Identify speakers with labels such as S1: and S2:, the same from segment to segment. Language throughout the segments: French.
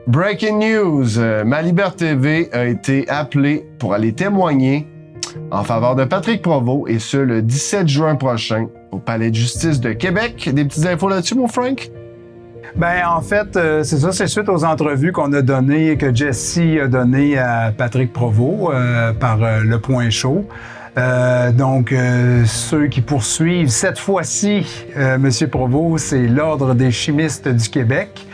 S1: Breaking news, Malibert TV a été appelé pour aller témoigner en faveur de Patrick Provost, et ce, le 17 juin prochain, au Palais de justice de Québec. Des petites infos là-dessus, mon Frank?
S2: Ben en fait, c'est ça, c'est suite aux entrevues qu'on a données, que Jesse a données à Patrick Provost par Le Point Chaud. Donc, ceux qui poursuivent cette fois-ci M. Provost, c'est l'Ordre des chimistes du Québec.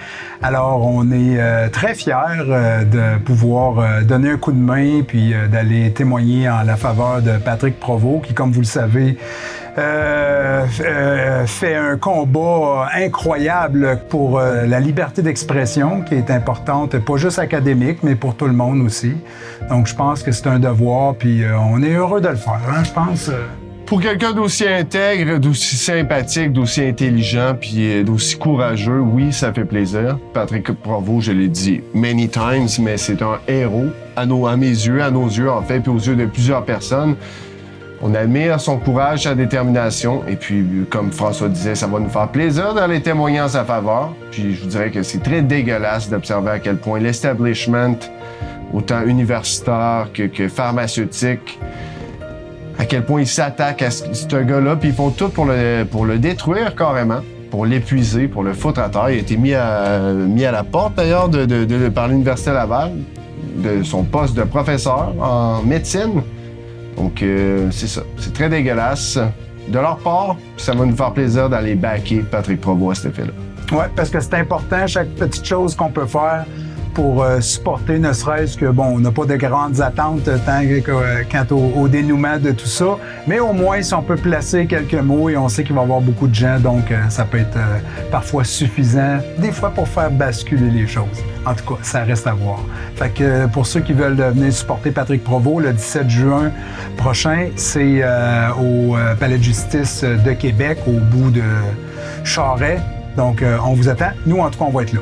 S2: Alors, on est très fiers de pouvoir donner un coup de main puis d'aller témoigner en la faveur de Patrick Provost, qui, comme vous le savez, fait un combat incroyable pour la liberté d'expression, qui est importante, pas juste académique, mais pour tout le monde aussi. Donc, je pense que c'est un devoir, puis on est heureux de le faire, hein, je pense.
S1: Pour quelqu'un d'aussi intègre, d'aussi sympathique, d'aussi intelligent, puis d'aussi courageux, oui, ça fait plaisir. Patrick Provost, je l'ai dit many times, mais c'est un héros à mes yeux, en fait, puis aux yeux de plusieurs personnes. On admire son courage, sa détermination, et puis, comme François disait, ça va nous faire plaisir d'aller témoigner en sa faveur. Puis je vous dirais que c'est très dégueulasse d'observer à quel point l'establishment, autant universitaire que pharmaceutique, à quel point ils s'attaquent à ce gars-là, puis ils font tout pour le détruire carrément, pour l'épuiser, pour le foutre à terre. Il a été mis à la porte d'ailleurs par l'Université Laval, de son poste de professeur en médecine. Donc, c'est ça. C'est très dégueulasse. De leur part, ça va nous faire plaisir d'aller backer Patrick Provost à cet effet-là.
S2: Oui, parce que c'est important, chaque petite chose qu'on peut faire pour supporter, ne serait-ce que, bon, on n'a pas de grandes attentes quant au dénouement de tout ça, mais au moins, si on peut placer quelques mots, et on sait qu'il va y avoir beaucoup de gens, donc ça peut être parfois suffisant, des fois pour faire basculer les choses. En tout cas, ça reste à voir. Fait que pour ceux qui veulent venir supporter Patrick Provost, le 17 juin prochain, c'est au Palais de justice de Québec, au bout de Charest. Donc, on vous attend. Nous, en tout cas, on va être là.